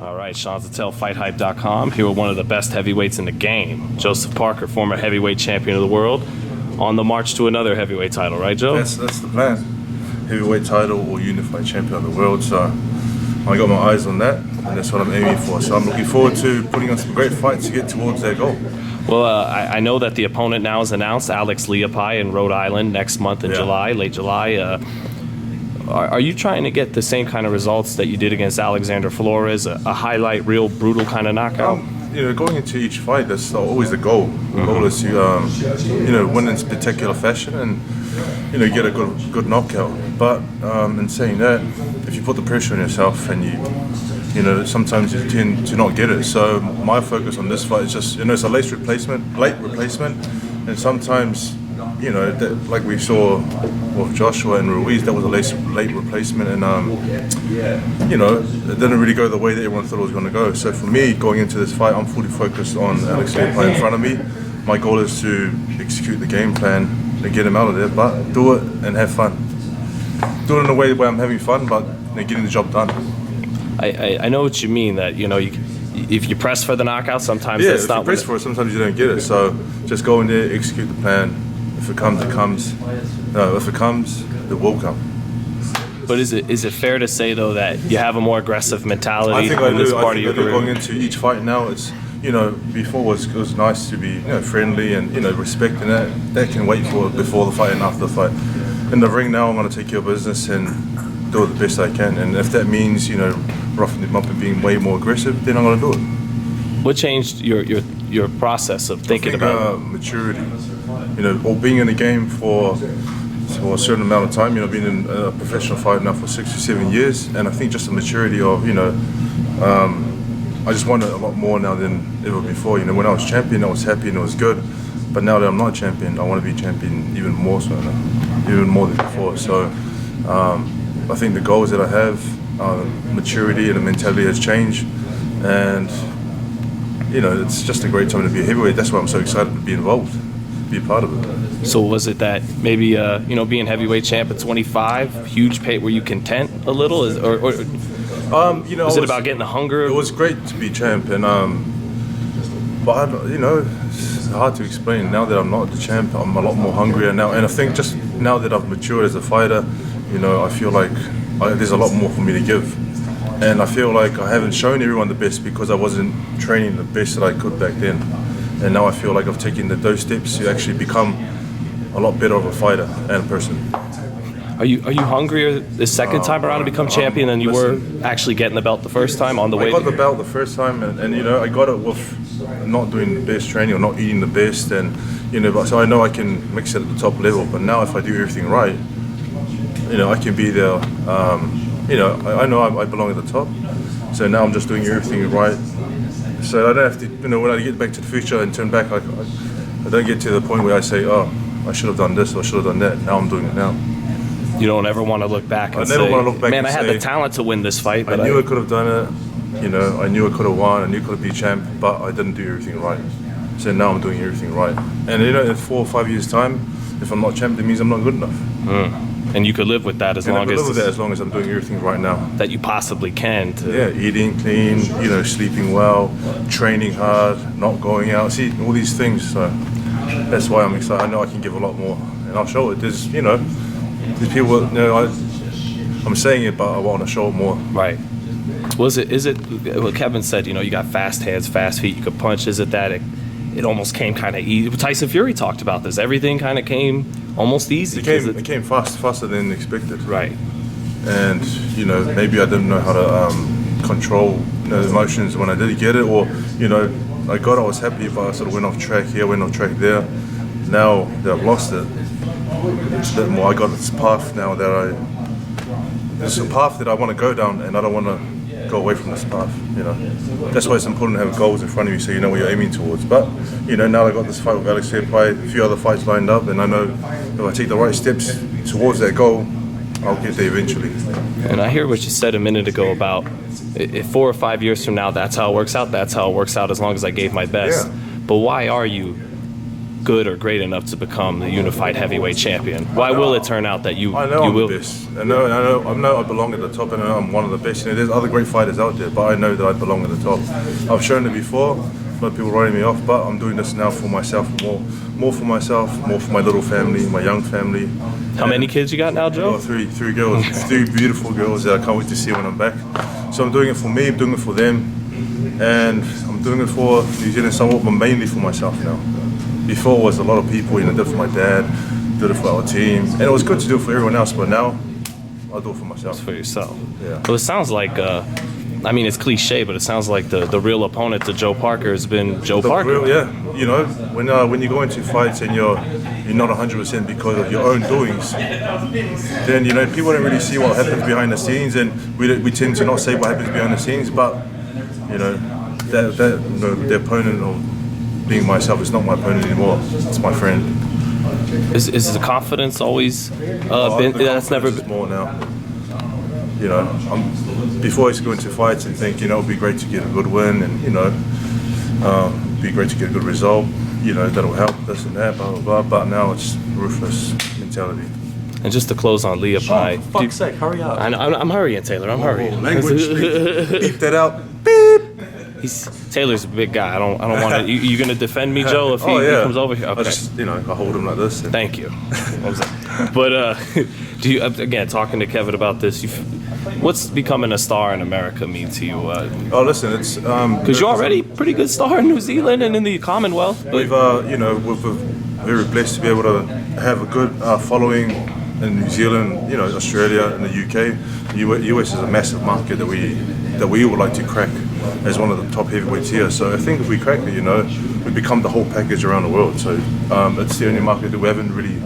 All right, Sean Zattel, FightHype.com, here with one of the best heavyweights in the game, Joseph Parker, former heavyweight champion of the world, on the march to another heavyweight title, right, Joe? That's the plan. Heavyweight title or unified champion of the world. So I got my eyes on that, and that's what I'm aiming for. So I'm looking forward to putting on some great fights to get towards that goal. Well, I know that the opponent now is announced, Alex Leapai in Rhode Island next month in July, late July. Are you trying to get the same kind of results that you did against Alexander Flores, a highlight, real brutal kind of knockout? Going into each fight, that's always the goal. The goal is to, win in spectacular fashion and, get a good knockout. But in saying that, if you put the pressure on yourself and sometimes you tend to not get it. So my focus on this fight is just, it's a late replacement, and sometimes, like we saw with Joshua and Ruiz, that was a late replacement, and it didn't really go the way that everyone thought it was going to go. So for me, going into this fight, I'm fully focused on Alex Leapai in front of me. My goal is to execute the game plan and get him out of there, but do it and have fun. Do it in a way where I'm having fun, but getting the job done. I know what you mean, that if you press for the knockout, sometimes that's not. If you press for it, sometimes you don't get it. So just go in there, execute the plan. If it comes, it comes. No, if it comes, it will come. But is it fair to say though that you have a more aggressive mentality in this part of your career? Going into each fight now, it's before it was nice to be friendly and respecting that can wait for before the fight and after the fight. In the ring now, I'm going to take care of business and do it the best I can. And if that means roughing them up and being way more aggressive, then I'm going to do it. What changed your process of thinking about maturity? Or being in the game for a certain amount of time. Being in a professional fight now for 6 or 7 years, and I think just the maturity of I just want it a lot more now than ever before. When I was champion, I was happy and it was good, but now that I'm not champion, I want to be champion even more so now, even more than before. So I think the goals that I have, maturity and the mentality has changed, and it's just a great time to be a heavyweight. That's why I'm so excited to be involved, be a part of it. So was it that maybe being heavyweight champ at 25, huge pay, were you content a little, was it about getting the hunger? It was great to be champ, and but it's hard to explain. Now that I'm not the champ, I'm a lot more hungrier now, and I think just now that I've matured as a fighter, I feel like there's a lot more for me to give. And I feel like I haven't shown everyone the best because I wasn't training the best that I could back then. And now I feel like I've taken those steps to actually become a lot better of a fighter and a person. Are you hungrier the second time around to become champion than you were actually getting the belt the first time on the way? I got the belt the first time, and I got it with not doing the best training or not eating the best, and so I know I can mix it at the top level. But now if I do everything right, I can be there. I know I belong at the top, so now I'm just doing everything right. So I don't have to, when I get back to the future and turn back, I don't get to the point where I say, oh, I should have done this or I should have done that. Now I'm doing it now. You don't ever want to look back and say, man, I had the talent to win this fight. But I knew I could have done it. I knew I could have won. I knew I could have been champ, but I didn't do everything right. So now I'm doing everything right. And in 4 or 5 years' time, if I'm not champ, that means I'm not good enough. And you could live with that as long as I'm doing everything right now that you possibly can. Eating clean, sleeping well, training hard, not going out. See, all these things. So that's why I'm excited. I know I can give a lot more, and I'll show it. There's people. I'm saying it, but I want to show it more. Right. Is it? Well, Kevin said, you got fast hands, fast feet. You could punch. Is it that it almost came kind of easy? Tyson Fury talked about this. Everything kind of came almost easy. It came faster than expected. Right. And maybe I didn't know how to control the emotions when I did get it, or I got it, I was happy, but I sort of went off track here, went off track there. Now that I've lost it, it's a bit more. I got this path now it's a path that I want to go down, and I don't want to go away from this path. That's why it's important to have goals in front of you so you know what you're aiming towards. But now I got this fight with Alex Leapai, a few other fights lined up, and I know if I take the right steps towards that goal, I'll get there eventually. And I hear what you said a minute ago about if 4 or 5 years from now that's how it works out, that's how it works out as long as I gave my best. Yeah. But why are you good or great enough to become the unified heavyweight champion? Why will it turn out that you I know you I'm will? the best. I know I belong at the top, and I know I'm one of the best. You know, there's other great fighters out there, but I know that I belong at the top. I've shown it before. A lot of people writing me off, but I'm doing this now for myself, more for myself, more for my little family, my young family. How many kids you got now, I've Joe? got three girls, three beautiful girls that I can't wait to see when I'm back. So I'm doing it for me, I'm doing it for them, and I'm doing it for New Zealand somewhat, but mainly for myself now. Before was a lot of people, you know, did it for my dad, did it for our team, and it was good to do it for everyone else, but now I'll do it for myself. For yourself. Yeah. Well, it sounds like, I mean, it's cliche, but it sounds like the real opponent to Joe Parker has been Joe Parker. Yeah, you know, when you go into fights and you're not 100% because of your own doings, then, you know, people don't really see what happens behind the scenes, and we tend to not say what happens behind the scenes, but, you know, the opponent or being myself is not my opponent anymore. It's my friend. Is the confidence always been? That's never been more now. You know, before I used to go into fights and think, you know, it'd be great to get a good win, and you know, it'd be great to get a good result. You know, that'll help this and that, blah blah blah. But now it's ruthless mentality. And just to close on Leapai, For fuck's sake, hurry up. I'm hurrying, Taylor. I'm hurrying. Language, beep that out. Beep. Taylor's a big guy. I don't want to. You gonna defend me, Joe, if he comes over here? Okay. I just, you know, I hold him like this. And Thank you. But do you, again, talking to Kevin about this, what's becoming a star in America mean to you? oh, listen, it's Because you're already a pretty good star in New Zealand and in the Commonwealth. But we've, you know, we're very blessed to be able to have a good following in New Zealand, you know, Australia and the UK. US is a massive market that we would like to crack as one of the top heavyweights here. So I think if we crack it, you know, we become the whole package around the world. So it's the only market that we haven't really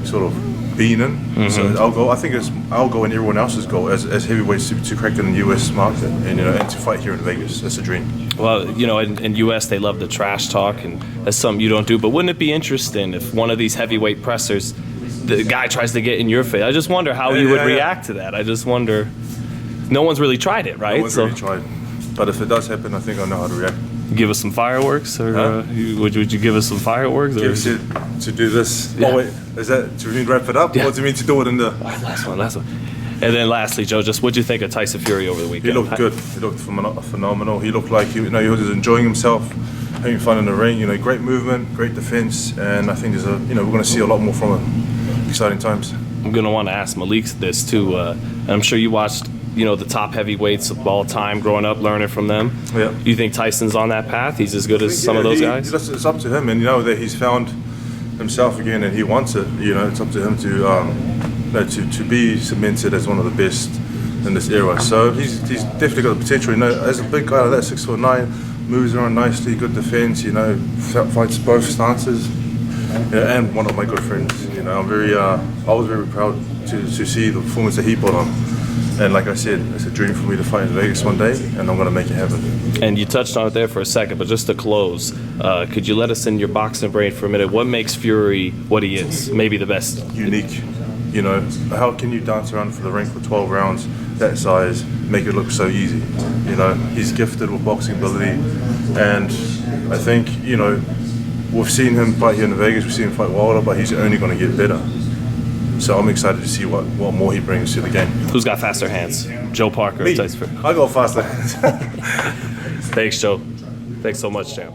sort of been in. Mm-hmm. So our goal, I think it's our goal and everyone else's goal as heavyweights to crack in the US market, and you know, and to fight here in Vegas. That's a dream. Well, you know, in US they love the trash talk, and that's something you don't do. But wouldn't it be interesting if one of these heavyweight pressers, the guy tries to get in your face? I just wonder how you would react to that. I just wonder. No one's really tried it, right? No one's really tried. But if it does happen, I think I know how to react. Give us some fireworks, or would you give us some fireworks? Or To do this. Yeah. Oh wait, is that to mean wrap it up, or do you mean to do it in the? Last one. And then lastly, Joe, just what'd you think of Tyson Fury over the weekend? He looked good. He looked phenomenal. He looked like he was enjoying himself, having fun in the ring. You know, great movement, great defense, and I think we're going to see a lot more from him. Exciting times. I'm going to want to ask Malik this too. And I'm sure you watched, you know, the top heavyweights of all time growing up, learning from them. Yeah. Do you think Tyson's on that path? He's as good as some of those guys? It's up to him, and you know that he's found himself again, and he wants it. You know, it's up to him to be cemented as one of the best in this era. So he's definitely got the potential. You know, as a big guy like that, 6'9", moves around nicely, good defense. You know, fights both stances. Yeah, and one of my good friends. You know, I was very proud to see the performance that he put on. And like I said, it's a dream for me to fight in Vegas one day, and I'm going to make it happen. And you touched on it there for a second, but just to close, could you let us in your boxing brain for a minute? What makes Fury what he is? Maybe the best. Unique. You know, how can you dance around for the ring for 12 rounds, that size, make it look so easy? You know, he's gifted with boxing ability, and I think, you know, we've seen him fight here in Vegas, we've seen him fight Wilder, but he's only going to get better. So I'm excited to see what more he brings to the game. Who's got faster hands, Joe Parker or Tyson Fury? I got faster hands. Thanks, Joe. Thanks so much, champ.